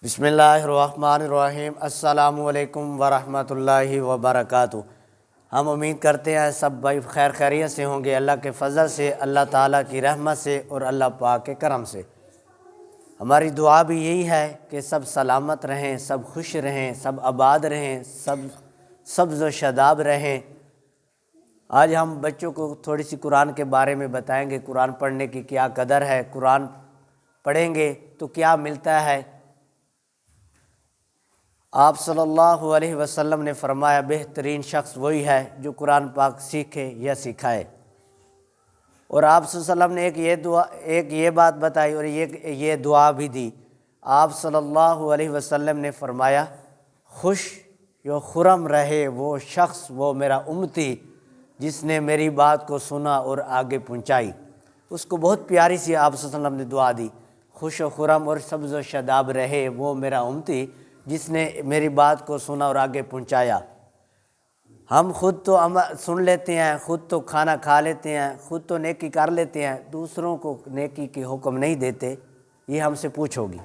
بسم اللہ الرحمن الرحیم۔ السلام علیکم ورحمۃ اللہ وبرکاتہ۔ ہم امید کرتے ہیں سب بھائی خیر خیریت سے ہوں گے، اللہ کے فضل سے، اللہ تعالیٰ کی رحمت سے اور اللہ پاک کے کرم سے۔ ہماری دعا بھی یہی ہے کہ سب سلامت رہیں، سب خوش رہیں، سب آباد رہیں، سب سبز و شاداب رہیں۔ آج ہم بچوں کو تھوڑی سی قرآن کے بارے میں بتائیں گے، قرآن پڑھنے کی کیا قدر ہے، قرآن پڑھیں گے تو کیا ملتا ہے۔ آپ صلی اللہ علیہ وسلم نے فرمایا بہترین شخص وہی ہے جو قرآن پاک سیکھے یا سکھائے۔ اور آپ صلی اللہ علیہ وسلم نے ایک یہ بات بتائی اور یہ دعا بھی دی۔ آپ صلی اللہ علیہ وسلم نے فرمایا خوش یا خرم رہے وہ شخص، وہ میرا امتی جس نے میری بات کو سنا اور آگے پہنچائی۔ اس کو بہت پیاری سی آپ صلی اللہ علیہ وسلم نے دعا دی، خوش و خرم اور سبز و شاداب رہے وہ میرا امتی جس نے میری بات کو سنا اور آگے پہنچایا۔ ہم خود تو سن لیتے ہیں، خود تو کھانا کھا لیتے ہیں، خود تو نیکی کر لیتے ہیں، دوسروں کو نیکی کی حکم نہیں دیتے، یہ ہم سے پوچھو گی۔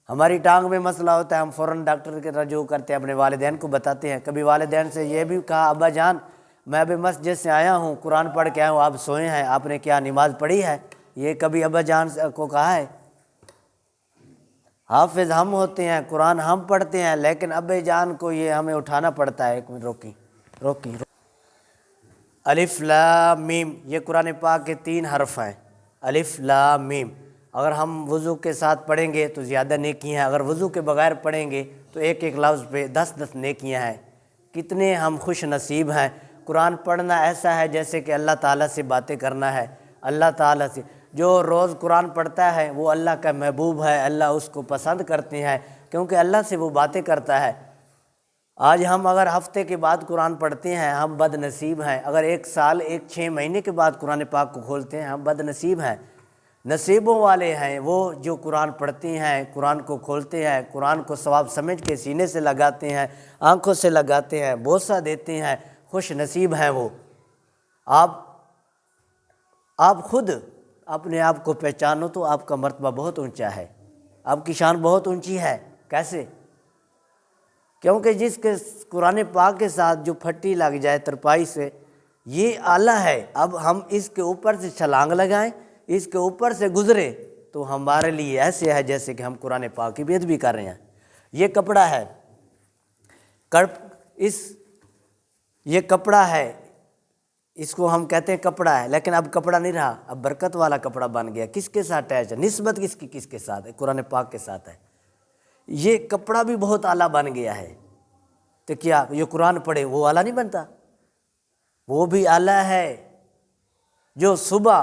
ہماری ٹانگ میں مسئلہ ہوتا ہے، ہم فوراً ڈاکٹر کے رجوع کرتے ہیں، اپنے والدین کو بتاتے ہیں۔ کبھی والدین سے یہ بھی کہا ابا جان میں ابھی مسجد سے آیا ہوں، قرآن پڑھ کے آیا ہوں، آپ سوئے ہیں، آپ نے کیا نماز پڑھی ہے؟ یہ کبھی ابا جان کو کہا ہے؟ حافظ ہم ہوتے ہیں، قرآن ہم پڑھتے ہیں، لیکن ابے جان کو یہ ہمیں اٹھانا پڑتا ہے۔ ایک منٹ روکی۔ الف لام میم، یہ قرآن پاک کے 3 حرف ہیں، الف لام میم۔ اگر ہم وضو کے ساتھ پڑھیں گے تو زیادہ نیکیاں ہیں، اگر وضو کے بغیر پڑھیں گے تو ایک ایک لفظ پہ 10 نیکیاں ہیں۔ کتنے ہم خوش نصیب ہیں۔ قرآن پڑھنا ایسا ہے جیسے کہ اللہ تعالیٰ سے باتیں کرنا ہے، اللہ تعالیٰ سے۔ جو روز قرآن پڑھتا ہے وہ اللہ کا محبوب ہے، اللہ اس کو پسند کرتے ہیں کیونکہ اللہ سے وہ باتیں کرتا ہے۔ آج ہم اگر ہفتے کے بعد قرآن پڑھتے ہیں ہم بد نصیب ہیں، اگر 1 سال 6 مہینے کے بعد قرآن پاک کو کھولتے ہیں ہم بد نصیب ہیں۔ نصیبوں والے ہیں وہ جو قرآن پڑھتے ہیں، قرآن کو کھولتے ہیں، قرآن کو ثواب سمجھ کے سینے سے لگاتے ہیں، آنکھوں سے لگاتے ہیں، بوسہ دیتے ہیں، خوش نصیب ہیں وہ۔ آپ خود اپنے آپ کو پہچانو تو آپ کا مرتبہ بہت اونچا ہے، آپ کی شان بہت اونچی ہے۔ کیسے؟ کیونکہ جس کے قرآن پاک کے ساتھ جو پھٹی لگ جائے ترپائی سے، یہ آلہ ہے۔ اب ہم اس کے اوپر سے چھلانگ لگائیں، اس کے اوپر سے گزرے تو ہمارے لیے ایسے ہے جیسے کہ ہم قرآن پاک کی بے ادبی کر رہے ہیں۔ یہ کپڑا ہے، یہ کپڑا ہے، اس کو ہم کہتے ہیں کپڑا ہے، لیکن اب کپڑا نہیں رہا، اب برکت والا کپڑا بن گیا۔ کس کے ساتھ اٹیچ ہے؟ نسبت کس کے ساتھ ہے؟ قرآن پاک کے ساتھ ہے۔ یہ کپڑا بھی بہت اعلیٰ بن گیا ہے، تو کیا یہ قرآن پڑھے وہ اعلیٰ نہیں بنتا؟ وہ بھی اعلیٰ ہے۔ جو صبح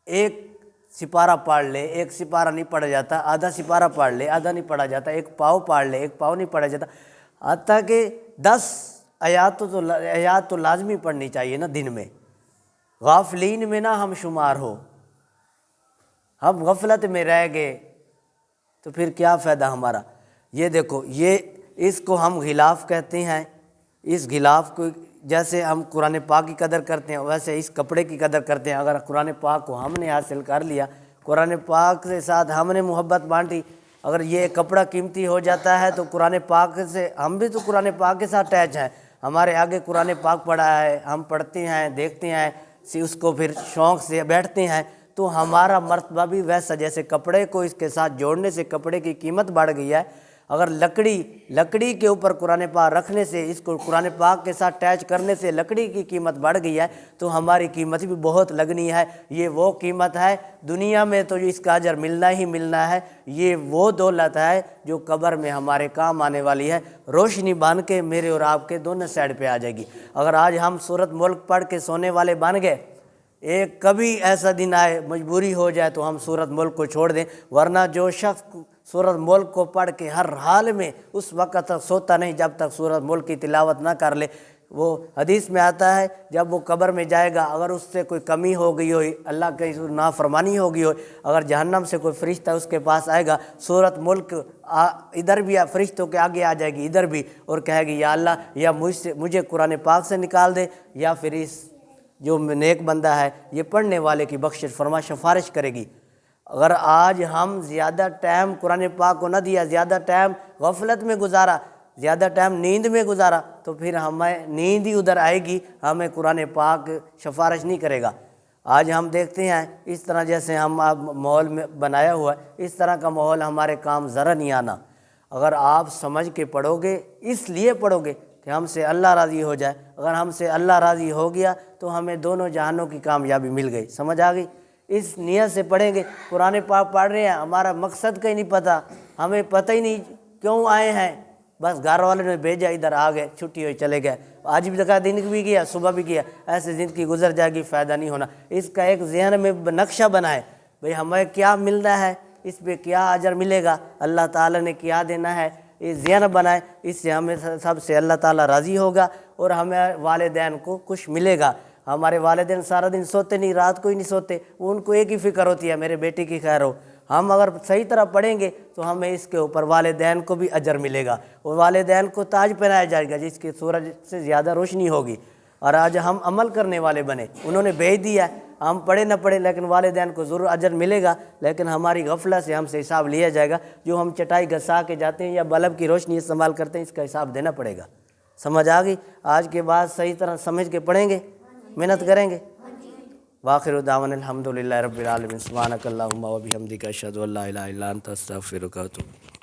1 سپارہ پڑھ لے، 1 سپارہ نہیں پڑھا جاتا، آدھا سپارہ پڑھ لے، آدھا نہیں پڑھا جاتا، 1 پاؤ پڑھ لے، 1 پاؤ نہیں پڑھا جاتا، حتیٰ کہ 10 آیات تو لازمی پڑھنی چاہیے نا دن میں۔ غافلین میں نہ ہم شمار ہو، ہم غفلت میں رہ گئے تو پھر کیا فائدہ ہمارا۔ یہ دیکھو، اس کو ہم غلاف کہتے ہیں۔ اس غلاف کو جیسے ہم قرآن پاک کی قدر کرتے ہیں ویسے اس کپڑے کی قدر کرتے ہیں۔ اگر قرآن پاک کو ہم نے حاصل کر لیا، قرآن پاک کے ساتھ ہم نے محبت بانٹی، اگر یہ کپڑا قیمتی ہو جاتا ہے تو قرآن پاک سے ہم بھی تو قرآن پاک کے ساتھ اٹیچ ہیں۔ ہمارے آگے قرآن پاک پڑھا ہے، ہم پڑھتے ہیں، دیکھتے ہیں، اس کو پھر شوق سے بیٹھتے ہیں، تو ہمارا مرتبہ بھی ویسا جیسے کپڑے کو اس کے ساتھ جوڑنے سے کپڑے کی قیمت بڑھ گئی ہے۔ اگر لکڑی کے اوپر قرآن پاک رکھنے سے، اس کو قرآن پاک کے ساتھ اٹیچ کرنے سے لکڑی کی قیمت بڑھ گئی ہے، تو ہماری قیمت بھی بہت لگنی ہے۔ یہ وہ قیمت ہے دنیا میں تو اس کا اجر ملنا ہی ملنا ہے، یہ وہ دولت ہے جو قبر میں ہمارے کام آنے والی ہے، روشنی بن کے میرے اور آپ کے دونوں سائڈ پہ آ جائے گی۔ اگر آج ہم سورۃ ملک پڑھ کے سونے والے بن گئے، کبھی ایسا دن آئے مجبوری ہو جائے تو ہم سورۃ ملک کو چھوڑ دیں، ورنہ جو شخص سورۃ ملک کو پڑھ کے ہر حال میں اس وقت تک سوتا نہیں جب تک سورۃ ملک کی تلاوت نہ کر لے۔ وہ حدیث میں آتا ہے جب وہ قبر میں جائے گا، اگر اس سے کوئی کمی ہو گئی ہوئی، اللہ کی نافرمانی ہو گئی ہو، اگر جہنم سے کوئی فرشتہ اس کے پاس آئے گا، سورۃ ملک ادھر بھی فرشتوں کے آگے آ جائے گی، ادھر بھی، اور کہے گی یا اللہ یا مجھے قرآن پاک سے نکال دے، یا پھر اس جو نیک بندہ ہے یہ پڑھنے والے کی بخشش فرما، سفارش کرے گی۔ اگر آج ہم زیادہ ٹائم قرآن پاک کو نہ دیا، زیادہ ٹائم غفلت میں گزارا، زیادہ ٹائم نیند میں گزارا، تو پھر ہمیں نیند ہی ادھر آئے گی، ہمیں قرآن پاک سفارش نہیں کرے گا۔ آج ہم دیکھتے ہیں اس طرح جیسے ہم اب ماحول میں بنایا ہوا ہے، اس طرح کا ماحول ہمارے کام ذرا نہیں آنا۔ اگر آپ سمجھ کے پڑھو گے، اس لیے پڑھو گے کہ ہم سے اللہ راضی ہو جائے، اگر ہم سے اللہ راضی ہو گیا تو ہمیں دونوں جہانوں کی کامیابی مل گئی۔ سمجھ آ گئی؟ اس نیت سے پڑھیں گے۔ قرآن پاک پڑھ رہے ہیں، ہمارا مقصد کا ہی نہیں پتہ، ہمیں پتہ ہی نہیں کیوں آئے ہیں، بس گھر والوں نے بھیجا، ادھر آ گئے، چھٹی ہوئی چلے گئے، آج بھی دیکھا، دن بھی کیا، صبح بھی کیا، ایسے زندگی گزر جائے گی، فائدہ نہیں ہونا۔ اس کا ایک ذہن میں نقشہ بنائے، بھئی ہمیں کیا ملنا ہے، اس پہ کیا اجر ملے گا، اللہ تعالیٰ نے کیا دینا ہے، یہ ذہن بنائے، اس سے ہمیں سب سے اللہ تعالیٰ راضی ہوگا اور ہمیں والدین کو کچھ ملے گا۔ ہمارے والدین سارا دن سوتے نہیں، رات کو ہی نہیں سوتے، ان کو ایک ہی فکر ہوتی ہے میرے بیٹے کی خیر ہو۔ ہم اگر صحیح طرح پڑھیں گے تو ہمیں اس کے اوپر والدین کو بھی اجر ملے گا، اور والدین کو تاج پہنایا جائے گا جس کی سورج سے زیادہ روشنی ہوگی۔ اور آج ہم عمل کرنے والے بنے، انہوں نے بھیج دیا، ہم پڑھے نہ پڑھے لیکن والدین کو ضرور اجر ملے گا، لیکن ہماری غفلت سے ہم سے حساب لیا جائے گا۔ جو ہم چٹائی گھسا کے جاتے ہیں یا بلب کی روشنی استعمال کرتے ہیں، اس کا حساب دینا پڑے گا۔ سمجھ آ گئی؟ آج کے بعد صحیح طرح سمجھ کے پڑھیں گے، محنت کریں گے۔ وآخر دعوانا الحمد للہ رب العالمین، سبحانک اللہم و بحمدک، اشہد ان لا الہ الا انت، استغفرک و اتوب۔